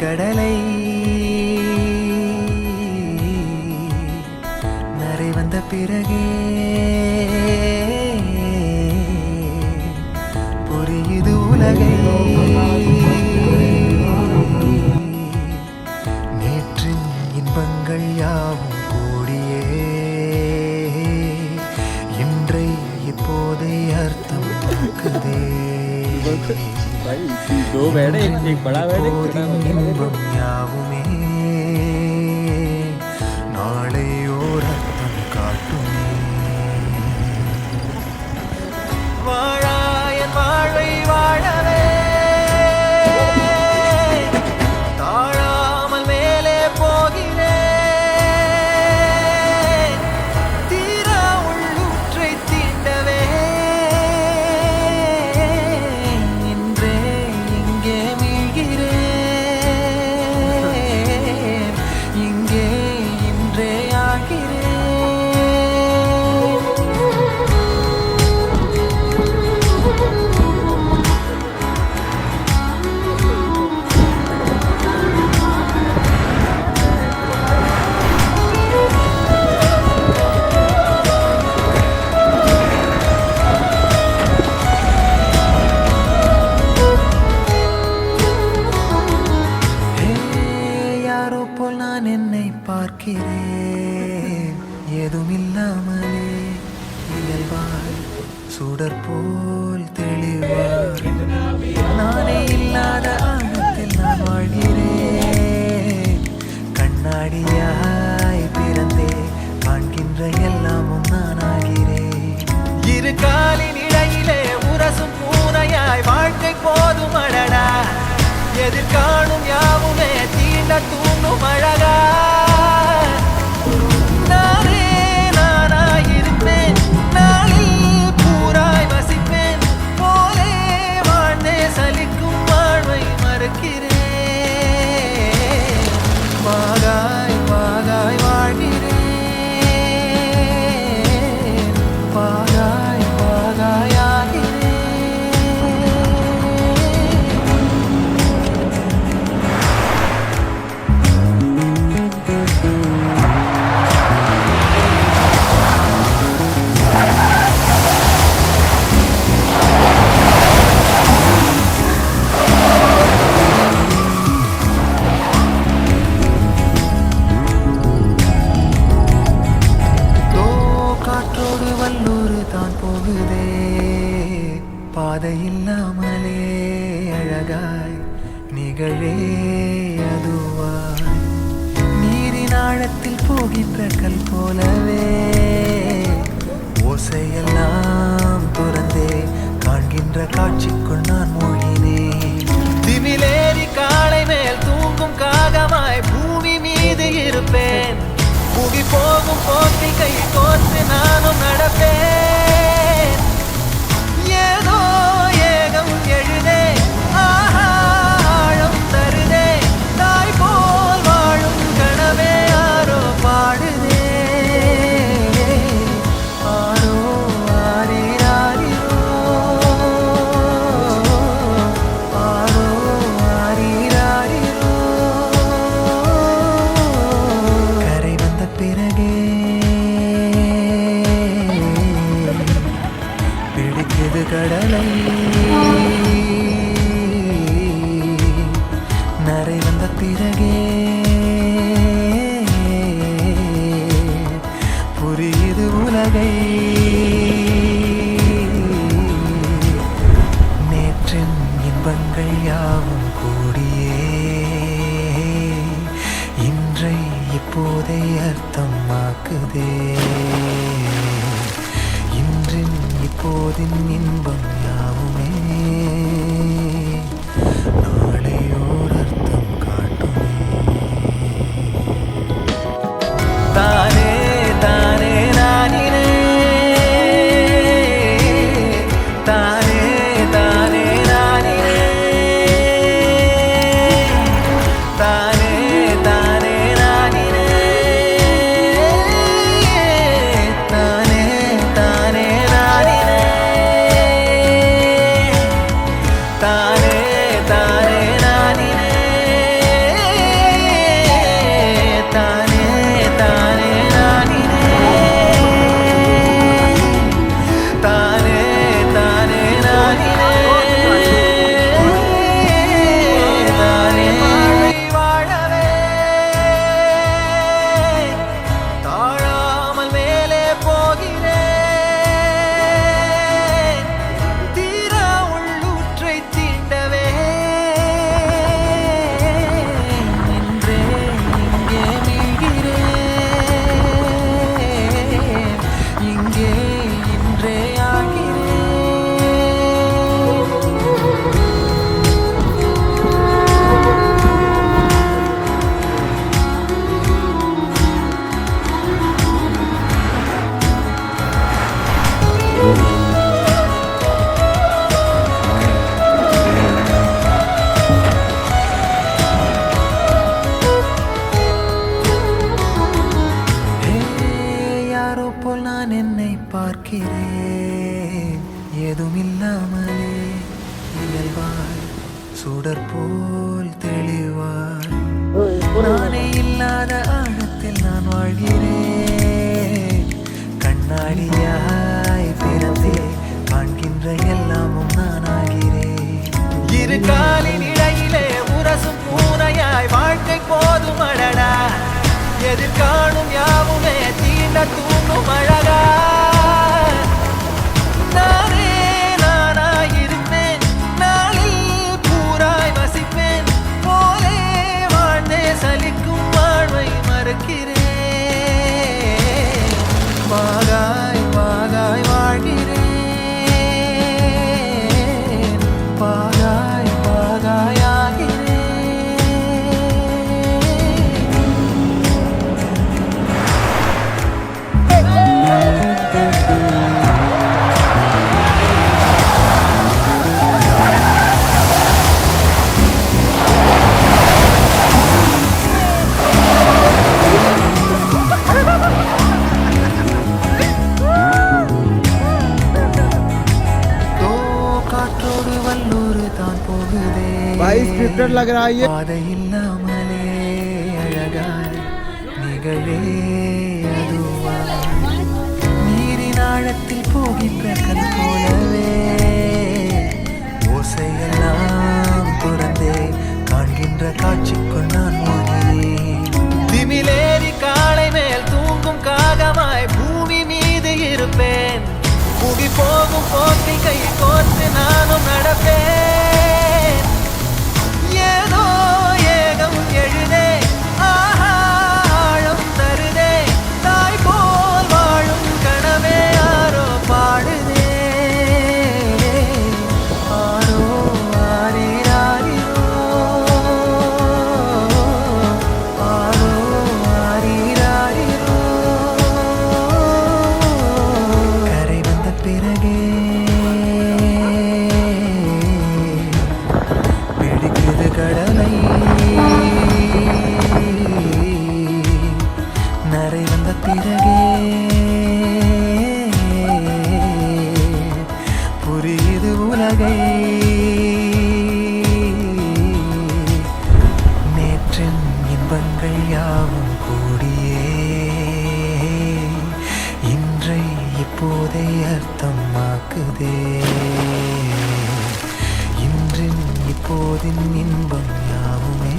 கடலை நரை வந்த பிறகே புரியுது உலகை. நேற்றின் இன்பங்கள் யாவும் கூடியே இன்றை இப்போதை அர்த்தம் பார்க்குதே. இன்பம் யாவுமே நாளை ஓர் அர்த்தம் காட்டுமே. வாழாயன் வாழ்வை வாழவே தாழாமல் மேலே போகிறேன். தீரா உள்ளூற்றை தீண்டவே இன்றே இங்கே மீழ்கிறேன். இங்கே இன்றே ஆகிறேன். யாரோ போல் நான் என்னை பார்க்கிறேன். ஏதுமில்லாமலே இயல்பாய் சுடர் போல் தெளிவாய் நானே இல்லாத ஆழத்தில் நான் வாழ்கிறேன். கண்ணாடியாய் பிறந்தே காண்கின்ற எல்லாமும் நான் ஆகிறேன். இரு காலின் இடையிலே உரசும் பூனையாய் வாழ்க்கை போதும் அடடா. எதிர்காணும் யாவுமே தீண்ட தூண்டும் அழகா. நானே நானாயிருப்பேன். நாளில் பூராய் வசிப்பேன். போலே வாழ்ந்தே சலிக்கும் வாழ்வை மறுக்கிறேன். வாகாய் வாகாய் வாழ்கிறேன். வாகாய் வாகாய் ஆகிறேன். காற்றோடு வல்லூர் தான் போகுதே. பாதை இல்லாமலே அழகாய் நிகழே அதுவாய் நீரின் ஆழத்தில் போகின்ற கல் போலவே ஓசையெல்லாம் துறந்தே காண்கின்ற காட்சிக்குள் நான் மூழ்கினேன். திமிலேறி காலை மேல் தூங்கும் காகமாய் பூமி மீது இருப்பேன். புகி போகும் போக்கில் கை கோர்த்து நானும் நடப்பேன். ஏதோ ஏகம் எழுதே ஆஹா ஆழம் தருதே. தாய் போல் வாழும் கனவே ஆரோ பாடுதே. ஆரோ ஆரீராரீரோ ஆரோ ஆரீராரீரோ. கரை வந்த பிறகே பிடிக்குது கடலை நரை வந்த பிறகே புரியுது உலகை. நேற்றின் இன்பங்கள் யாவும் கூடியே இன்றை இப்போதை அர்த்தமாக்குதே. இன்றின் இப்போதின் இன்பம் யாவுமே நாளை ஓர் அர்த்தம் காட்டுமே. தானே தானே நானினே தானே தானே நானினே தானே தானே நானினே தானே தானே நானினே தானே தானே நானினே. சுடர் போல் தெளிவாய். நானே இல்லாத ஆழத்தில் நான் வாழ்கிறேன். கண்ணாடியாய் பிறந்தே காண்கின்ற எல்லாமும் நான் ஆகிறேன். இரு காலின் இடையிலே உரசும் பூனையாய் வாழ்க்கை போதும் அழடா. எதிர்காணும் யாவுமே தீண்ட தூங்கும் அழகா. நானே நானாயிருப்பேன், நாளில் பூராய் வசிப்பேன். போலே வாழ்ந்தே சலிக்கும் வாழ்வை மறுக்கிறேன். வாகாய் வாகாய் வாழ்கிறேன். வாகாய் வாகாய் ஆகிறேன். காற்றோடு வல்லூர் தான் போகுதே. भाई स्क्रिप्टेड लग रहा है ये. பாதை இல்லாமலே அழகாய் நிகழே அதுவாய். நீரின் ஆழத்தில் போகின்ற கல் போலவே ஓசையெல்லாம் துறந்தே காண்கின்ற காட்சிக்குள் நான் மூழ்கினேன். திமிலேறி காலை மேல் தூங்கும் காகமாய் பூமி மீது இருப்பேன். புவி போகும் போக்கில் கை கோர்த்து நானும் நடப்பேன். ஏதோ ஏகம் எழுதே, ஆஹா ஆழம் தருதே. தாய் போல் வாழும் கனவே யாரோ பாடுதே. ஆரோ ஆரீராரிரோ, ஆரோ ஆரீராரிரோ. கரை வந்த பிறகே பிடிக்குது கடலை. நரை வந்த பிறகே புரியுது உலகை. நேற்றின் இன்பங்கள் யாவும் கூடியே இன்றை இப்போதை அர்த்தமாக்குதே. இன்றின் இப்போதின் இன்பம் யாவுமே